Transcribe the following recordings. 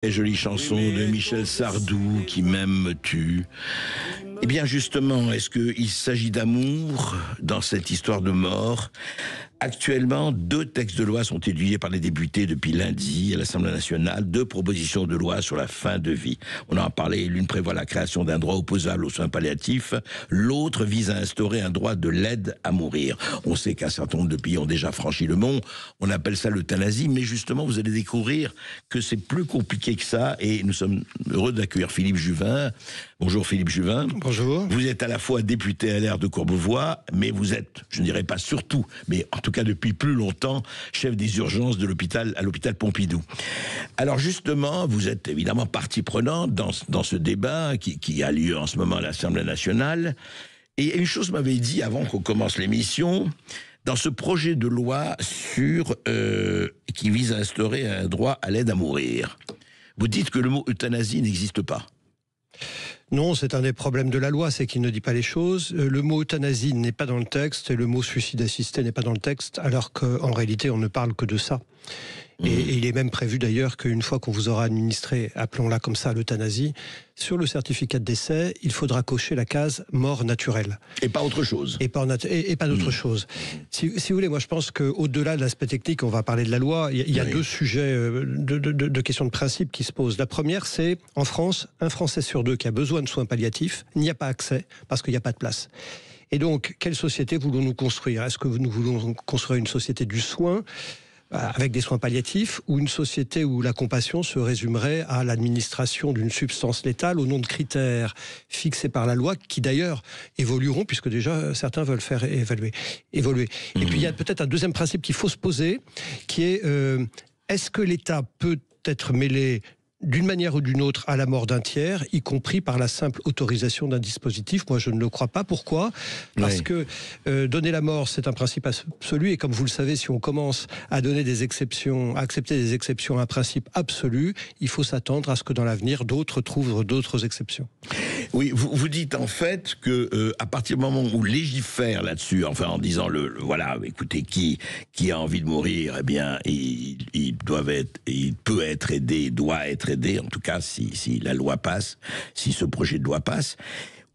Et jolie chanson de Michel Sardou, Qui m'aime me tue. Eh bien justement, est-ce qu'il s'agit d'amour dans cette histoire de mort? Actuellement, 2 textes de loi sont étudiés par les députés depuis lundi à l'Assemblée nationale, 2 propositions de loi sur la fin de vie. On en a parlé, l'une prévoit la création d'un droit opposable aux soins palliatifs, l'autre vise à instaurer un droit de l'aide à mourir. On sait qu'un certain nombre de pays ont déjà franchi le mont, on appelle ça l'euthanasie, mais justement vous allez découvrir que c'est plus compliqué que ça, et nous sommes heureux d'accueillir Philippe Juvin. Bonjour Philippe Juvin. Bonjour. Vous êtes à la fois député LR de Courbevoie, mais vous êtes, je ne dirais pas surtout, mais en tout cas depuis plus longtemps, chef des urgences de l'hôpital à l'hôpital Pompidou. Alors justement, vous êtes évidemment partie prenante dans ce débat qui a lieu en ce moment à l'Assemblée nationale. Et une chose m'avait dit avant qu'on commence l'émission, dans ce projet de loi qui vise à instaurer un droit à l'aide à mourir, vous dites que le mot euthanasie n'existe pas. Non, c'est un des problèmes de la loi, c'est qu'il ne dit pas les choses. Le mot euthanasie n'est pas dans le texte et le mot suicide assisté n'est pas dans le texte, alors qu'en réalité, on ne parle que de ça. Et il est même prévu d'ailleurs qu'une fois qu'on vous aura administré, appelons-la comme ça, l'euthanasie, sur le certificat de décès, il faudra cocher la case mort naturelle. Et pas autre chose. Et pas d'autre chose. Si vous voulez, moi je pense qu'au-delà de l'aspect technique, on va parler de la loi, il y a 2 sujets de questions de principe qui se posent. La première, c'est, en France, un Français sur 2 qui a besoin de soins palliatifs n'y a pas accès parce qu'il n'y a pas de place. Et donc, quelle société voulons-nous construire? Est-ce que nous voulons construire une société du soin avec des soins palliatifs, ou une société où la compassion se résumerait à l'administration d'une substance létale au nom de critères fixés par la loi, qui d'ailleurs évolueront, puisque déjà certains veulent faire évoluer. Et puis il y a peut-être un deuxième principe qu'il faut se poser, qui est est-ce que l'État peut être mêlé d'une manière ou d'une autre à la mort d'un tiers, y compris par la simple autorisation d'un dispositif? Moi, je ne le crois pas. Pourquoi? Parce que donner la mort, c'est un principe absolu, et comme vous le savez, si on commence à donner des exceptions, à accepter des exceptions à un principe absolu, il faut s'attendre à ce que dans l'avenir, d'autres trouvent d'autres exceptions. Oui, vous dites en fait que à partir du moment où on légifère là-dessus, enfin en disant voilà, écoutez, qui a envie de mourir, eh bien, il peut être aidé, doit être aidé, en tout cas si la loi passe, si ce projet de loi passe.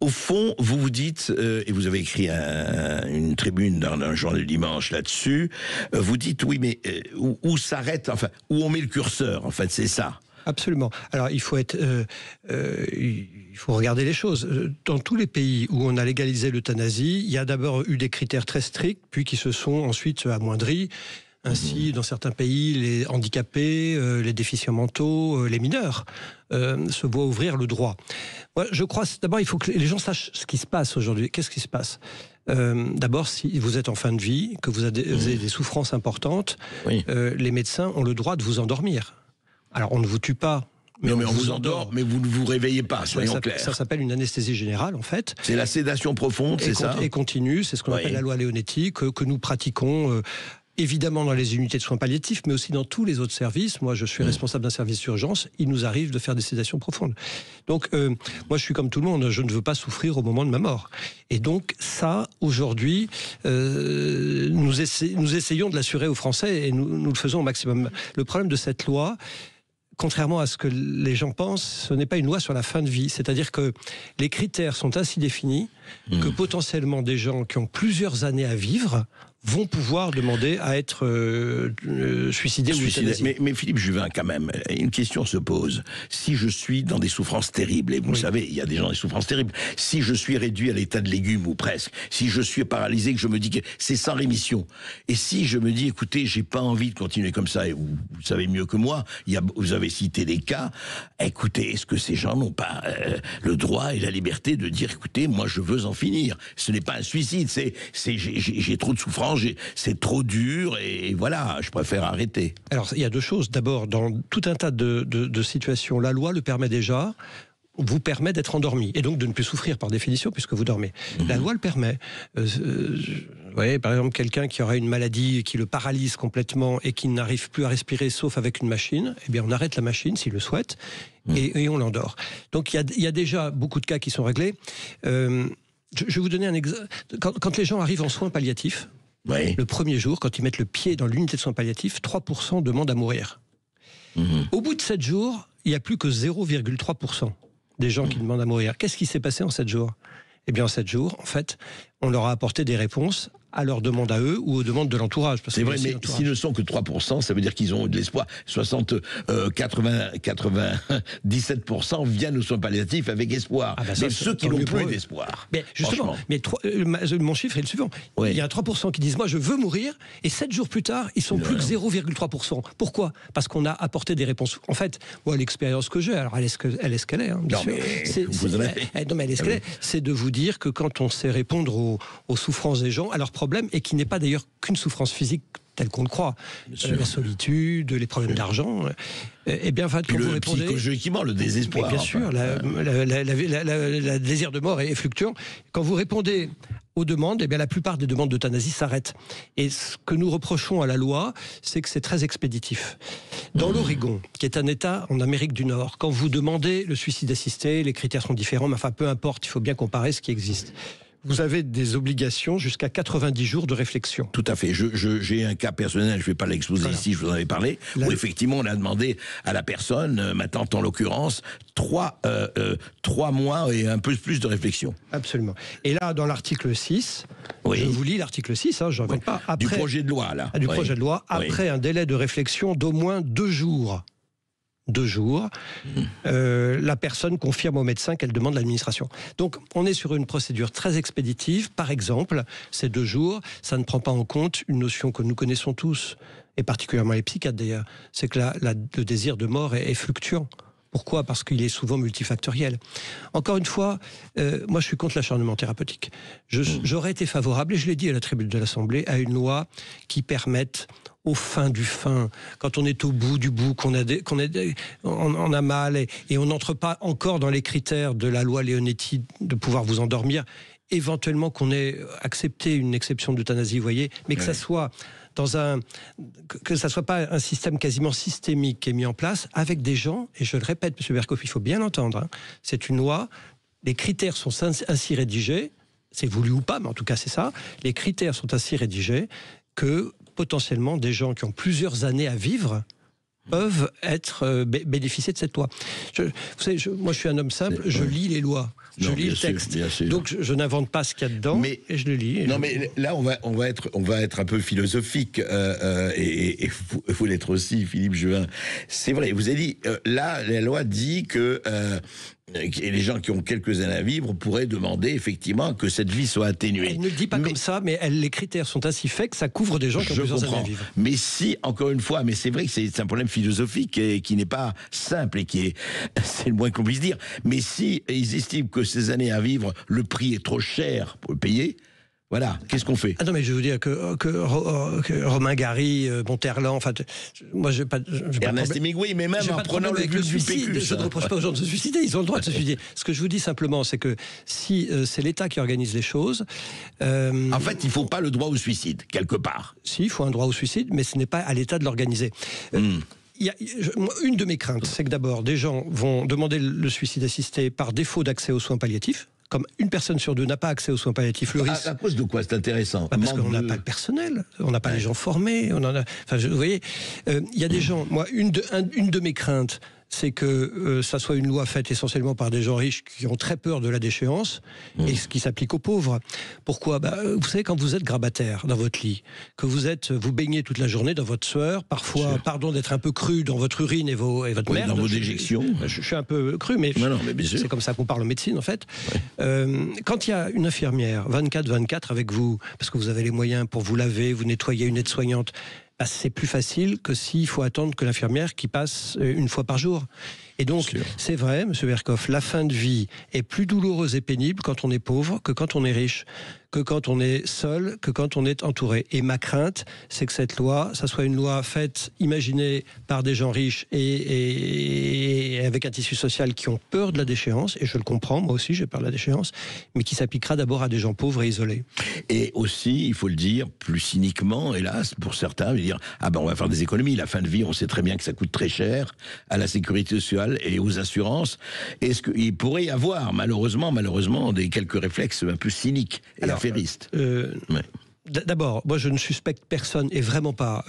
Au fond, vous vous dites, et vous avez écrit une tribune dans un journal du dimanche là-dessus, vous dites oui, mais où s'arrête, enfin, où on met le curseur, en fait, c'est ça. Absolument. Alors il faut regarder les choses. Dans tous les pays où on a légalisé l'euthanasie, il y a d'abord eu des critères très stricts, puis qui se sont ensuite amoindris. Ainsi, dans certains pays, les handicapés, les déficients mentaux, les mineurs se voient ouvrir le droit. Moi, je crois, d'abord, il faut que les gens sachent ce qui se passe aujourd'hui. Qu'est-ce qui se passe? D'abord, si vous êtes en fin de vie, que vous avez des souffrances importantes, les médecins ont le droit de vous endormir. Alors, on ne vous tue pas. Mais on vous endort, mais vous ne vous réveillez pas, soyons clairs. Ça s'appelle une anesthésie générale, en fait. C'est la sédation profonde, c'est ça? Et continue, c'est ce qu'on appelle la loi Leonetti, que nous pratiquons évidemment dans les unités de soins palliatifs, mais aussi dans tous les autres services. Moi, je suis responsable d'un service d'urgence, il nous arrive de faire des sédations profondes. Donc, moi, je suis comme tout le monde, je ne veux pas souffrir au moment de ma mort. Et donc, ça, aujourd'hui, nous essayons de l'assurer aux Français, et nous le faisons au maximum. Le problème de cette loi, contrairement à ce que les gens pensent, ce n'est pas une loi sur la fin de vie. C'est-à-dire que les critères sont ainsi définis que potentiellement des gens qui ont plusieurs années à vivre vont pouvoir demander à être suicidés ou euthanasiés. Mais Philippe Juvin, quand même, une question se pose. Si je suis dans des souffrances terribles, et vous le savez, il y a des gens dans des souffrances terribles, si je suis réduit à l'état de légume ou presque, si je suis paralysé, que je me dis que c'est sans rémission, et si je me dis, écoutez, j'ai pas envie de continuer comme ça, et vous savez mieux que moi, vous avez cité des cas, écoutez, est-ce que ces gens n'ont pas le droit et la liberté de dire, écoutez, moi je veux en finir. Ce n'est pas un suicide, j'ai trop de souffrance, c'est trop dur, et voilà, je préfère arrêter. Alors, il y a 2 choses. D'abord, dans tout un tas de situations, la loi le permet déjà, vous permet d'être endormi, et donc de ne plus souffrir par définition, puisque vous dormez. La loi le permet. Vous voyez, par exemple, quelqu'un qui aurait une maladie qui le paralyse complètement et qui n'arrive plus à respirer sauf avec une machine, eh bien on arrête la machine s'il le souhaite, et on l'endort. Donc il y a déjà beaucoup de cas qui sont réglés. Je vais vous donner un exemple. Quand les gens arrivent en soins palliatifs, le premier jour, quand ils mettent le pied dans l'unité de soins palliatifs, 3% demandent à mourir. Au bout de 7 jours, il n'y a plus que 0,3% des gens qui demandent à mourir. Qu'est-ce qui s'est passé en 7 jours ? Eh bien, en 7 jours, en fait, on leur a apporté des réponses à leurs demandes à eux ou aux demandes de l'entourage. C'est vrai, mais s'ils ne sont que 3%, ça veut dire qu'ils ont de l'espoir. 97% viennent aux soins palliatifs avec espoir. Ah ben ça, mais ceux qui n'ont plus d'espoir. Mais justement, mon chiffre est le suivant. Oui. Il y a 3% qui disent « moi je veux mourir » et 7 jours plus tard, ils sont plus que 0,3%. Pourquoi ? Parce qu'on a apporté des réponses. En fait, moi, l'expérience que j'ai, alors elle est ce qu'elle est, hein, bien sûr. C'est de vous dire que quand on sait répondre aux souffrances des gens, à leurs problèmes, et qui n'est pas d'ailleurs qu'une souffrance physique telle qu'on le croit, la solitude, les problèmes d'argent, eh bien, quand vous répondez... Psychologiquement, le désespoir. Bien sûr, le désir de mort est fluctuant. Quand vous répondez aux demandes, eh bien, la plupart des demandes d'euthanasie s'arrêtent. Et ce que nous reprochons à la loi, c'est que c'est très expéditif. Dans l'Oregon, qui est un État en Amérique du Nord, quand vous demandez le suicide assisté, les critères sont différents, mais enfin, peu importe, il faut bien comparer ce qui existe. Vous avez des obligations jusqu'à 90 jours de réflexion. Tout à fait. J'ai un cas personnel, je ne vais pas l'exposer ici, je vous en avais parlé, où effectivement on a demandé à la personne, ma tante en l'occurrence, 3 mois et un peu plus de réflexion. Absolument. Et là, dans l'article 6, je vous lis l'article 6, je ne raconte pas. Après, du projet de loi, là. Du projet de loi, après un délai de réflexion d'au moins 2 jours. 2 jours, la personne confirme au médecin qu'elle demande l'administration. Donc, on est sur une procédure très expéditive. Par exemple, ces 2 jours, ça ne prend pas en compte une notion que nous connaissons tous, et particulièrement les psychiatres d'ailleurs, c'est que le désir de mort est fluctuant. Pourquoi ? Parce qu'il est souvent multifactoriel. Encore une fois, moi je suis contre l'acharnement thérapeutique. J'aurais été favorable, et je l'ai dit à la tribune de l'Assemblée, à une loi qui permette au fin du fin, quand on est au bout du bout, qu'on a mal et on n'entre pas encore dans les critères de la loi Leonetti de pouvoir vous endormir, éventuellement qu'on ait accepté une exception d'euthanasie, vous voyez, mais que ça soit que ça soit pas un système quasiment systémique qui est mis en place avec des gens, et je le répète, M. Berkoff, il faut bien l'entendre, hein, c'est une loi, les critères sont ainsi rédigés, c'est voulu ou pas, mais en tout cas c'est ça, les critères sont ainsi rédigés que potentiellement des gens qui ont plusieurs années à vivre peuvent bénéficier de cette loi. Vous savez, moi je suis un homme simple, je lis les lois, je lis le texte, donc je n'invente pas ce qu'il y a dedans, et je le lis. Mais là on va être un peu philosophique, et vous l'êtes aussi, Philippe Juvin. C'est vrai, vous avez dit, là la loi dit que les gens qui ont quelques années à vivre pourraient demander effectivement que cette vie soit atténuée. Elle ne le dit pas comme ça, mais les critères sont ainsi faits que ça couvre des gens qui ont plusieurs années à vivre. Mais si, encore une fois, mais c'est vrai que c'est un problème philosophique et qui n'est pas simple et c'est le moins qu'on puisse dire. Mais si ils estiment que ces années à vivre, le prix est trop cher pour le payer, voilà, qu'est-ce qu'on fait ? Ah non, mais je veux dire que Romain Gary, Monterland, enfin, moi je pas. Ernest Hemingway, mais même en prenant le but du PQ. Je ne reproche pas aux gens de se suicider, ils ont le droit de se suicider. Ce que je vous dis simplement, c'est que si c'est l'État qui organise les choses. En fait, il ne faut pas le droit au suicide, quelque part. Si, il faut un droit au suicide, mais ce n'est pas à l'État de l'organiser. Une de mes craintes, c'est que d'abord, des gens vont demander le suicide assisté par défaut d'accès aux soins palliatifs. Comme une personne sur 2 n'a pas accès aux soins palliatifs, le risque... À cause de quoi ? C'est intéressant. Parce qu'on n'a pas le personnel, on n'a pas les gens formés, vous voyez, il y a des gens... Moi, une de mes craintes, c'est que ça soit une loi faite essentiellement par des gens riches qui ont très peur de la déchéance, et ce qui s'applique aux pauvres. Pourquoi ? Vous savez, quand vous êtes grabataire dans votre lit, que vous baignez toute la journée dans votre sueur, parfois, pardon d'être un peu cru dans votre urine et votre merde. Dans vos déjections. Je suis un peu cru, mais c'est comme ça qu'on parle en médecine, en fait. Ouais. Quand il y a une infirmière 24/24 avec vous, parce que vous avez les moyens pour vous laver, vous nettoyer, une aide-soignante, c'est plus facile que s'il faut attendre que l'infirmière qui passe une fois par jour. Et donc, c'est vrai, M. Berkoff, la fin de vie est plus douloureuse et pénible quand on est pauvre que quand on est riche, que quand on est seul, que quand on est entouré. Et ma crainte, c'est que cette loi, ça soit une loi faite, imaginée par des gens riches et avec un tissu social qui ont peur de la déchéance, et je le comprends, moi aussi j'ai peur de la déchéance, mais qui s'appliquera d'abord à des gens pauvres et isolés. Et aussi, il faut le dire, plus cyniquement, hélas, pour certains, dire, on va faire des économies, la fin de vie, on sait très bien que ça coûte très cher à la sécurité sociale et aux assurances. Est-ce qu'il pourrait y avoir, malheureusement, quelques réflexes un peu cyniques et affairistes. D'abord, moi je ne suspecte personne et vraiment pas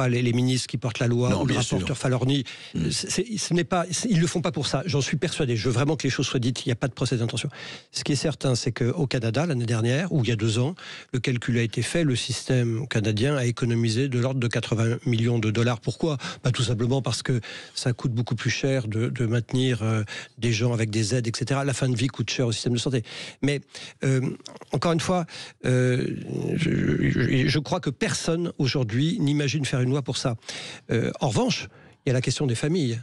les ministres qui portent la loi ou le rapporteur Falorni. Ce n'est pas, ils le font pas pour ça. J'en suis persuadé. Je veux vraiment que les choses soient dites. Il n'y a pas de procès d'intention. Ce qui est certain, c'est qu'au Canada l'année dernière ou il y a 2 ans, le calcul a été fait. Le système canadien a économisé de l'ordre de 80 millions de dollars. Pourquoi ? Tout simplement parce que ça coûte beaucoup plus cher de maintenir des gens avec des aides, etc. La fin de vie coûte cher au système de santé. Mais encore une fois. Je crois que personne aujourd'hui n'imagine faire une loi pour ça. En revanche, il y a la question des familles.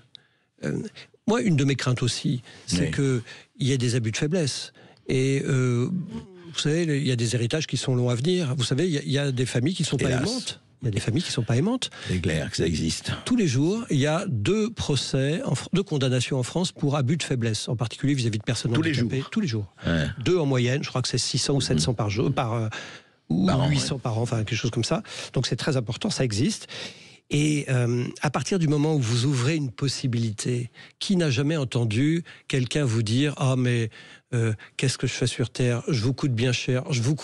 Moi, une de mes craintes aussi, c'est qu'il y ait des abus de faiblesse. Et vous savez, il y a des héritages qui sont longs à venir. Vous savez, il y a des familles qui ne sont pas aimantes. Il y a des familles qui ne sont pas aimantes. C'est clair que ça existe. Tous les jours, il y a 2 procès, 2 condamnations en France pour abus de faiblesse, en particulier vis-à-vis de personnes handicapées. Tous les jours. Ouais. 2 en moyenne, je crois que c'est 600 ou 700 par jour, ou 800 par an, enfin quelque chose comme ça. Donc c'est très important, ça existe. Et à partir du moment où vous ouvrez une possibilité, qui n'a jamais entendu quelqu'un vous dire « Ah mais qu'est-ce que je fais sur Terre ? Je vous coûte bien cher, je vous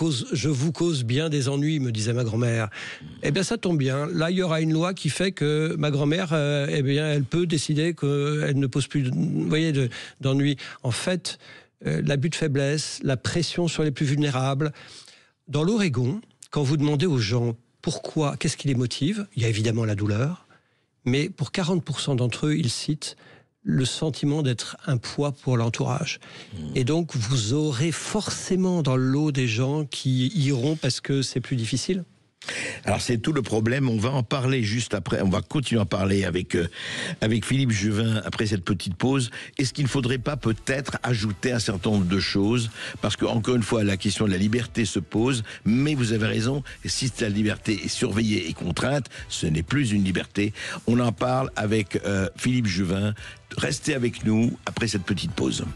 cause bien des ennuis », me disait ma grand-mère. Eh bien ça tombe bien, là il y aura une loi qui fait que ma grand-mère, elle peut décider qu'elle ne pose plus d'ennuis. En fait, l'abus de faiblesse, la pression sur les plus vulnérables. Dans l'Oregon, quand vous demandez aux gens pourquoi, qu'est-ce qui les motive, il y a évidemment la douleur, mais pour 40% d'entre eux, ils citent le sentiment d'être un poids pour l'entourage. Et donc, vous aurez forcément dans le lot des gens qui iront parce que c'est plus difficile. Alors c'est tout le problème, on va en parler juste après, on va continuer à en parler avec Philippe Juvin après cette petite pause. Est-ce qu'il ne faudrait pas peut-être ajouter un certain nombre de choses, parce que encore une fois la question de la liberté se pose, mais vous avez raison, si la liberté est surveillée et contrainte, ce n'est plus une liberté. On en parle avec Philippe Juvin, restez avec nous après cette petite pause.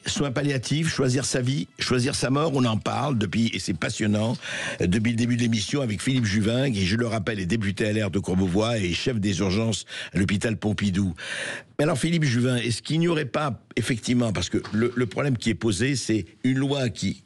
Soins palliatifs, choisir sa vie, choisir sa mort, on en parle depuis, et c'est passionnant, depuis le début de l'émission avec Philippe Juvin, qui, je le rappelle, est député à l'air de Courbevoie et chef des urgences à l'hôpital Pompidou. Mais alors Philippe Juvin, est-ce qu'il n'y aurait pas, effectivement, parce que le problème qui est posé, c'est une loi qui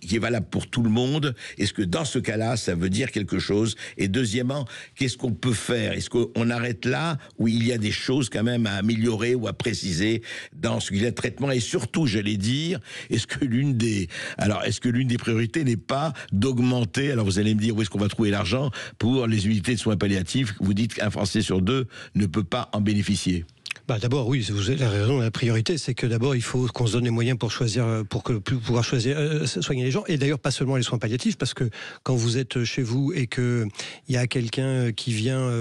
est valable pour tout le monde, est-ce que dans ce cas-là, ça veut dire quelque chose? Et deuxièmement, qu'est-ce qu'on peut faire? Est-ce qu'on arrête là, où il y a des choses quand même à améliorer ou à préciser dans ce qu'il y a de traitement? Et surtout, j'allais dire, est-ce que l'une des priorités n'est pas d'augmenter, alors vous allez me dire où est-ce qu'on va trouver l'argent pour les unités de soins palliatifs? Vous dites qu'un Français sur 2 ne peut pas en bénéficier. D'abord, oui, vous avez raison. La priorité, c'est que d'abord, il faut qu'on se donne les moyens pour pouvoir soigner les gens. Et d'ailleurs, pas seulement les soins palliatifs, parce que quand vous êtes chez vous et que il y a quelqu'un qui vient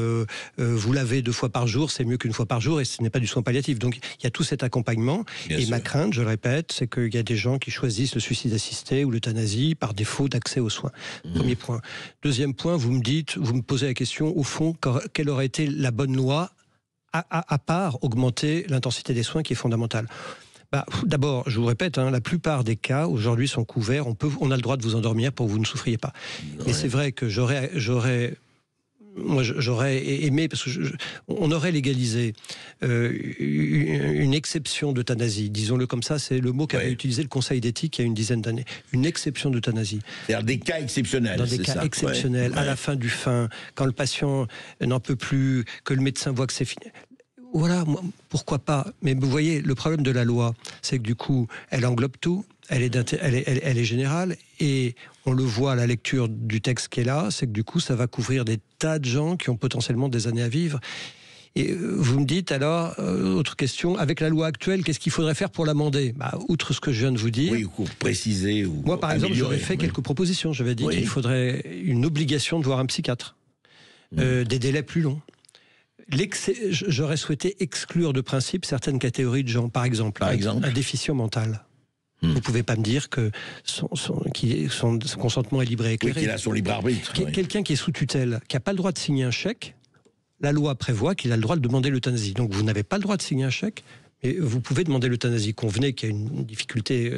vous laver 2 fois par jour, c'est mieux qu'une fois par jour, et ce n'est pas du soin palliatif. Donc, il y a tout cet accompagnement. Bien sûr. Ma crainte, je le répète, c'est qu'il y a des gens qui choisissent le suicide assisté ou l'euthanasie par défaut d'accès aux soins. Premier point. Deuxième point, vous me posez la question, au fond, quelle aurait été la bonne loi à part augmenter l'intensité des soins qui est fondamentale. D'abord, je vous répète, la plupart des cas aujourd'hui sont couverts. On a le droit de vous endormir pour que vous ne souffriez pas. Ouais. Mais c'est vrai que j'aurais aimé, parce que on aurait légalisé une exception d'euthanasie, disons-le comme ça, c'est le mot qu'avait utilisé le Conseil d'éthique il y a une dizaine d'années. Une exception d'euthanasie. C'est-à-dire des cas exceptionnels. Dans des cas exceptionnels, à la fin du fin, quand le patient n'en peut plus, que le médecin voit que c'est fini. Voilà, pourquoi pas. Mais vous voyez, le problème de la loi, c'est que du coup, elle englobe tout, elle est générale, et on le voit à la lecture du texte qui est là, c'est que du coup, ça va couvrir des tas de gens qui ont potentiellement des années à vivre. Et vous me dites alors, autre question, avec la loi actuelle, qu'est-ce qu'il faudrait faire pour l'amender ? Outre ce que je viens de vous dire... Oui, ou préciser, ou moi, par exemple, j'aurais fait quelques propositions. J'avais dit qu'il faudrait une obligation de voir un psychiatre, des délais plus longs. J'aurais souhaité exclure de principe certaines catégories de gens. Par exemple, un déficient mental. Vous ne pouvez pas me dire que son consentement est libre et éclairé. Oui, qu'il a son libre arbitre. Quelqu'un qui est sous tutelle, qui n'a pas le droit de signer un chèque, la loi prévoit qu'il a le droit de demander l'euthanasie. Donc vous n'avez pas le droit de signer un chèque, mais vous pouvez demander l'euthanasie. Convenez qu'il y a une difficulté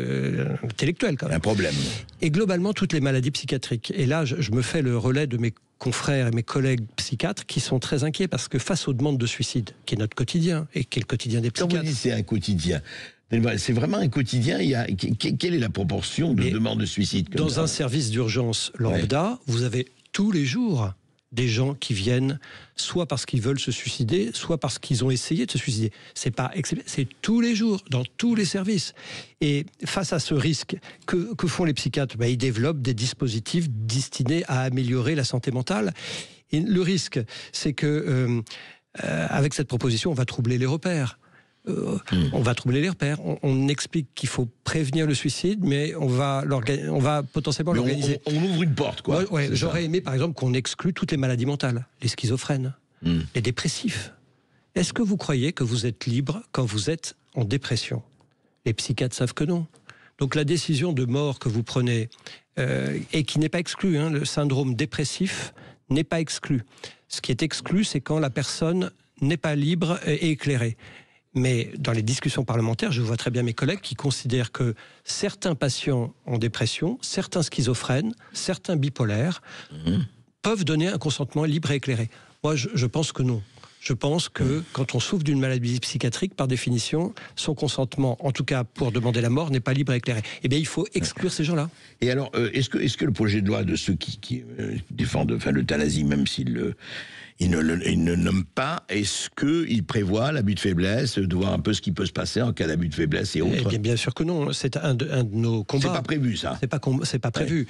intellectuelle quand même. Un problème. Et globalement, toutes les maladies psychiatriques. Et là, je me fais le relais de mes confrères et mes collègues psychiatres qui sont très inquiets parce que face aux demandes de suicide, qui est notre quotidien et qui est le quotidien des psychiatres. Quand vous dites c'est un quotidien, C'est vraiment un quotidien. Quelle est la proportion de demandes de suicide comme dans ça? Un service d'urgence lambda, vous avez tous les jours des gens qui viennent soit parce qu'ils veulent se suicider, soit parce qu'ils ont essayé de se suicider. C'est tous les jours, dans tous les services. Et face à ce risque, que font les psychiatres? Ils développent des dispositifs destinés à améliorer la santé mentale. Et le risque, c'est que avec cette proposition, on va troubler les repères. On va troubler les repères. On explique qu'il faut prévenir le suicide, mais on va potentiellement l'organiser. On ouvre une porte, quoi. J'aurais aimé, par exemple, qu'on exclue toutes les maladies mentales, les schizophrènes, les dépressifs. Est-ce que vous croyez que vous êtes libre quand vous êtes en dépression? Les psychiatres savent que non. Donc la décision de mort que vous prenez, et qui n'est pas exclue, le syndrome dépressif n'est pas exclu. Ce qui est exclu, c'est quand la personne n'est pas libre et éclairée. Mais dans les discussions parlementaires, je vois très bien mes collègues qui considèrent que certains patients en dépression, certains schizophrènes, certains bipolaires peuvent donner un consentement libre et éclairé. Moi, je pense que non. Je pense que quand on souffre d'une maladie psychiatrique, par définition, son consentement, en tout cas pour demander la mort, n'est pas libre et éclairé. Eh bien, il faut exclure ces gens-là. Et alors, est-ce que le projet de loi de ceux qui défendent l'euthanasie, même s'ils il ne le nomme pas, est-ce qu'il prévoit l'abus de faiblesse, de voir un peu ce qui peut se passer en cas d'abus de faiblesse et autres? Eh bien sûr que non, c'est un de nos combats. C'est pas prévu, ça? C'est pas prévu.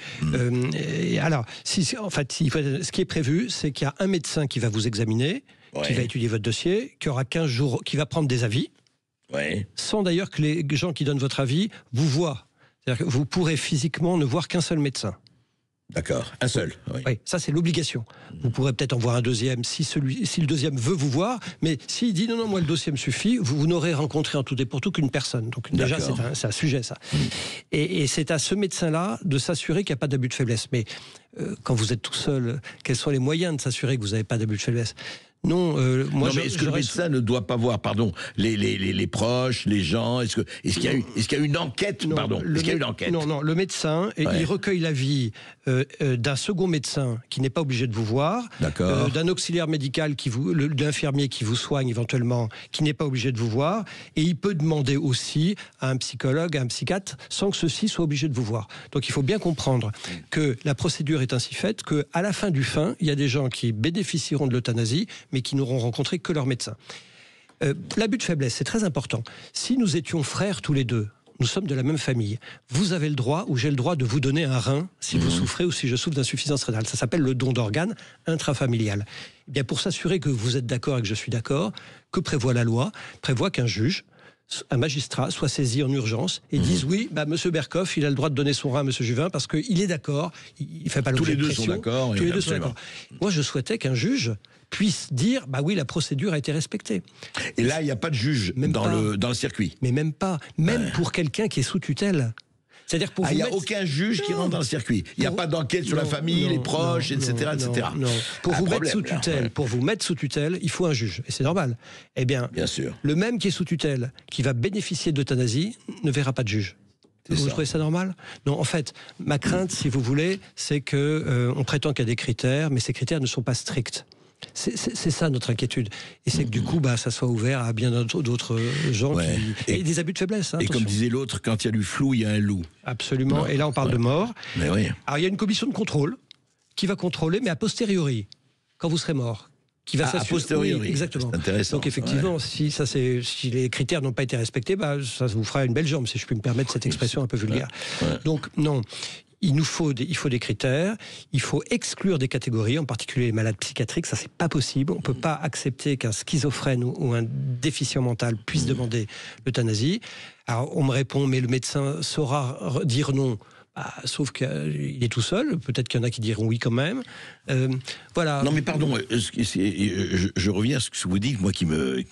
Alors, ce qui est prévu, c'est qu'il y a un médecin qui va vous examiner, qui va étudier votre dossier, qui aura 15 jours, qui va prendre des avis, sans d'ailleurs que les gens qui donnent votre avis vous voient. C'est-à-dire que vous pourrez physiquement ne voir qu'un seul médecin. D'accord, un seul. Oui, ça c'est l'obligation. Vous pourrez peut-être en voir un deuxième si le deuxième veut vous voir, mais s'il dit non, moi le dossier me suffit, vous n'aurez rencontré en tout et pour tout qu'une personne. Donc déjà c'est un sujet, ça. Et c'est à ce médecin-là de s'assurer qu'il n'y a pas d'abus de faiblesse. Mais quand vous êtes tout seul, quels sont les moyens de s'assurer que vous n'avez pas d'abus de faiblesse? Non, mais est-ce que le médecin ne doit pas voir, les proches, les gens? Est-ce qu'il y a une enquête, Est-ce qu'il y a une enquête? Non, le médecin, il recueille l'avis d'un second médecin qui n'est pas obligé de vous voir, d'un auxiliaire médical d'infirmier qui vous soigne éventuellement, qui n'est pas obligé de vous voir, et il peut demander aussi à un psychologue, à un psychiatre, sans que ceux-ci soient obligés de vous voir. Donc il faut bien comprendre que la procédure est ainsi faite qu'à la fin du fin, il y a des gens qui bénéficieront de l'euthanasie, mais qui n'auront rencontré que leur médecin. L'abus de faiblesse, c'est très important. Si nous étions frères tous les deux, nous sommes de la même famille, vous avez le droit, ou j'ai le droit de vous donner un rein si vous souffrez ou si je souffre d'insuffisance rénale. Ça s'appelle le don d'organes intrafamilial. Eh bien, pour s'assurer que vous êtes d'accord et que je suis d'accord, que prévoit la loi? Prévoit qu'un juge, un magistrat, soit saisi en urgence et dise oui, monsieur Berkoff, il a le droit de donner son rein à monsieur Juvin parce qu'il est d'accord, il ne fait pas l'objet de pression. Tous les deux sont d'accord. Moi, je souhaitais qu'un juge puisse dire oui, la procédure a été respectée. Et là, il n'y a pas de juge dans le circuit. Mais même pas. Même pour quelqu'un qui est sous tutelle. C'est-à-dire pour il n'y a aucun juge qui rentre dans le circuit. Il n'y a pas d'enquête sur la famille, les proches, etc. Non. Pour vous mettre sous tutelle, il faut un juge. Et c'est normal. Eh bien sûr. Le même qui est sous tutelle, qui va bénéficier d'euthanasie, ne verra pas de juge. Vous trouvez ça normal? Non, en fait, ma crainte, si vous voulez, c'est que on prétend qu'il y a des critères, mais ces critères ne sont pas stricts. C'est ça notre inquiétude. Et c'est que du coup, ça soit ouvert à bien d'autres gens et des abus de faiblesse. Et comme disait l'autre, quand il y a du flou, il y a un loup. Absolument. Et là, on parle de mort. Mais oui. Alors, il y a une commission de contrôle qui va contrôler, mais a posteriori, quand vous serez mort. Qui va s'assurer. A posteriori. Oui, exactement. C'est intéressant. Donc effectivement, si les critères n'ont pas été respectés, ça vous fera une belle jambe, si je puis me permettre cette expression un peu vulgaire. Donc non. Il faut des critères, il faut exclure des catégories, en particulier les malades psychiatriques, ça c'est pas possible. On peut pas accepter qu'un schizophrène ou un déficient mental puisse demander l'euthanasie. Alors on me répond, mais le médecin saura dire non. Sauf qu'il est tout seul, peut-être qu'il y en a qui diront oui quand même. Voilà. Non mais pardon, je reviens à ce que vous dites, moi qui me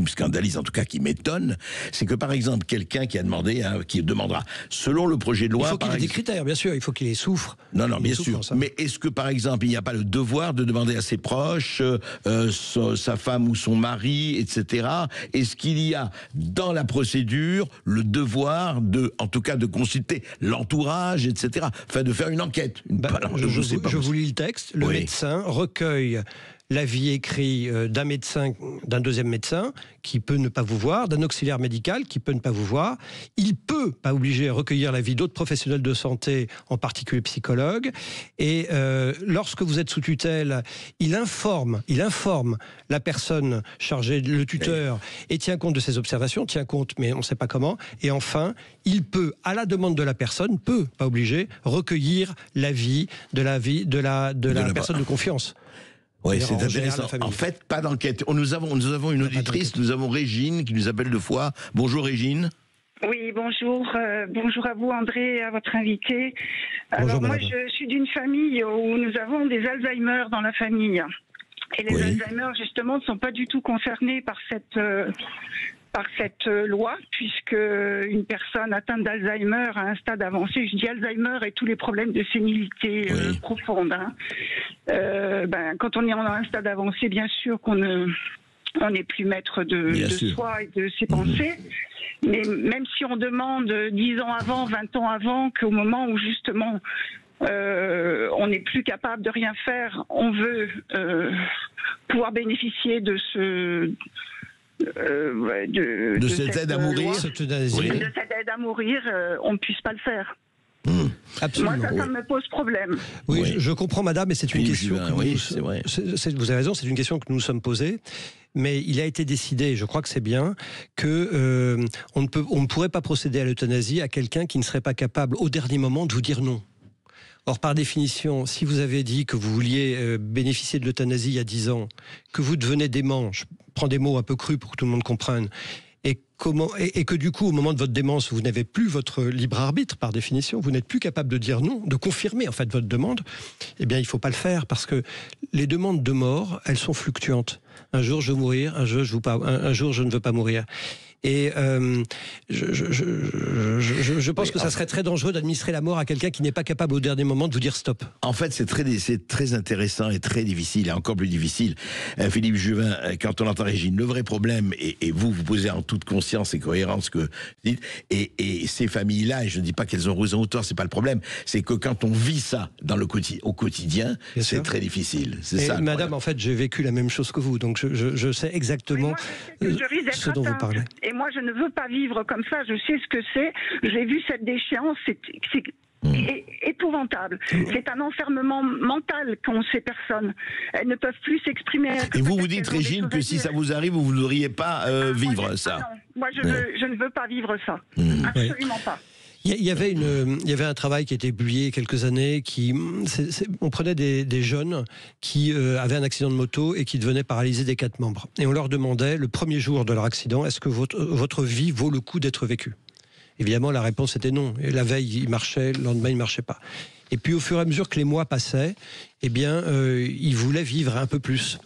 scandalise, en tout cas qui m'étonne, c'est que par exemple quelqu'un qui demandera, selon le projet de loi, il faut qu'il ait des critères, bien sûr, il faut qu'il les souffre. Non, bien sûr. Mais est-ce que par exemple il n'y a pas le devoir de demander à ses proches, sa femme ou son mari, etc. Est-ce qu'il y a dans la procédure le devoir en tout cas de consulter l'entourage, etc. Enfin, de faire une enquête. Je vous lis le texte. Le médecin recueille l'avis écrit d'un médecin, d'un deuxième médecin, qui peut ne pas vous voir, d'un auxiliaire médical, qui peut ne pas vous voir. Il peut, pas obligé, recueillir l'avis d'autres professionnels de santé, en particulier psychologues. Et lorsque vous êtes sous tutelle, il informe la personne chargée, le tuteur, et tient compte de ses observations, tient compte, mais on ne sait pas comment. Et enfin, il peut, à la demande de la personne, pas obligé, recueillir l'avis de la personne de confiance. Oui, c'est intéressant. En fait, pas d'enquête. Nous avons une auditrice, nous avons Régine qui nous appelle 2 fois. Bonjour Régine. Oui, bonjour. Bonjour à vous André et à votre invité. Bonjour, Alors moi, madame. je suis d'une famille où nous avons des Alzheimer dans la famille. Et les Alzheimer, justement, ne sont pas du tout concernés par cette loi, puisque une personne atteinte d'Alzheimer à un stade avancé, je dis Alzheimer et tous les problèmes de sénilité profonde. Hein. Quand on est en un stade avancé, bien sûr qu'on n'est plus maître de soi et de ses pensées. Mais même si on demande 10 ans avant, 20 ans avant, qu'au moment où justement on n'est plus capable de rien faire, on veut pouvoir bénéficier de cette aide à mourir, de cette aide à mourir, on ne puisse pas le faire. Absolument. Moi, ça me pose problème. Oui, je comprends, madame, mais c'est une question. C'est vrai. Vous avez raison, c'est une question que nous nous sommes posée. Mais il a été décidé, et je crois que c'est bien, que on ne pourrait pas procéder à l'euthanasie à quelqu'un qui ne serait pas capable, au dernier moment, de vous dire non. Or, par définition, si vous avez dit que vous vouliez bénéficier de l'euthanasie il y a 10 ans, que vous devenez dément, je prends des mots un peu crus pour que tout le monde comprenne, et que du coup, au moment de votre démence, vous n'avez plus votre libre arbitre, par définition, vous n'êtes plus capable de dire non, de confirmer en fait votre demande, eh bien il ne faut pas le faire, parce que les demandes de mort, elles sont fluctuantes. Un jour je veux mourir, un jour je ne veux pas mourir. Et je pense que ça serait très dangereux d'administrer la mort à quelqu'un qui n'est pas capable au dernier moment de vous dire stop. En fait, c'est très intéressant et très difficile, et encore plus difficile. Philippe Juvin, quand on entend Régine, le vrai problème, et vous posez en toute conscience et cohérence que vous dites, et ces familles-là, et je ne dis pas qu'elles ont raison ou tort, c'est pas le problème, c'est que quand on vit ça au quotidien, c'est très difficile. C'est ça. Madame, en fait, j'ai vécu la même chose que vous, donc je sais exactement ce dont vous parlez. Et moi, je ne veux pas vivre comme ça. Je sais ce que c'est. J'ai vu cette déchéance. C'est épouvantable. C'est un enfermement mental qu'ont ces personnes. Elles ne peuvent plus s'exprimer. Et vous dites, Régine, que si ça vous arrive, vous ne voudriez pas vivre ça. Non. Moi, je ne veux pas vivre ça. Absolument pas. Il y avait un travail qui a été publié il y a quelques années on prenait des jeunes qui avaient un accident de moto et qui devenaient paralysés des 4 membres. Et on leur demandait, le premier jour de leur accident, est-ce que votre vie vaut le coup d'être vécue ? Évidemment, la réponse était non. Et la veille, il marchait, le lendemain, il ne marchait pas. Et puis, au fur et à mesure que les mois passaient, eh bien, ils voulaient vivre un peu plus.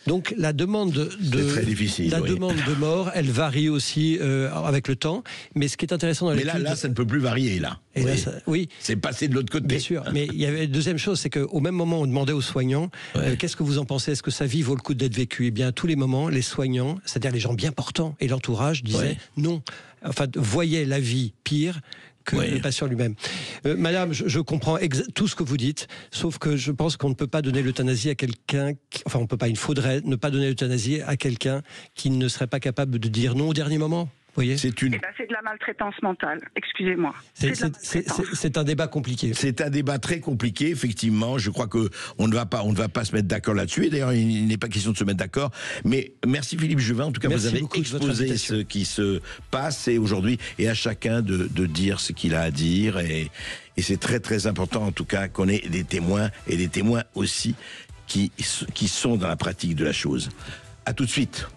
Donc la demande demande de mort, elle varie aussi avec le temps. Mais ce qui est intéressant dans l'étude... Mais là, ça ne peut plus varier, là. Et là, oui. C'est passé de l'autre côté. Bien sûr. Mais il y avait une deuxième chose, c'est qu'au même moment, on demandait aux soignants, qu'est-ce que vous en pensez ? Est-ce que sa vie vaut le coup d'être vécue ? Eh bien, à tous les moments, les soignants, c'est-à-dire les gens bien portants et l'entourage, disaient non. Enfin, voyaient la vie pire que le patient lui-même. Madame, je comprends tout ce que vous dites, sauf que je pense qu'on ne peut pas donner l'euthanasie à quelqu'un... il faudrait ne pas donner l'euthanasie à quelqu'un qui ne serait pas capable de dire non au dernier moment. Voyez, c'est de la maltraitance mentale, excusez-moi. C'est un débat compliqué. C'est un débat très compliqué, effectivement. Je crois que on ne va pas se mettre d'accord là-dessus. Et d'ailleurs, il n'est pas question de se mettre d'accord. Mais merci Philippe Juvin. En tout cas, vous avez exposé ce qui se passe et aujourd'hui, et à chacun de dire ce qu'il a à dire. Et c'est très très important, en tout cas, qu'on ait des témoins et des témoins aussi qui sont dans la pratique de la chose. À tout de suite.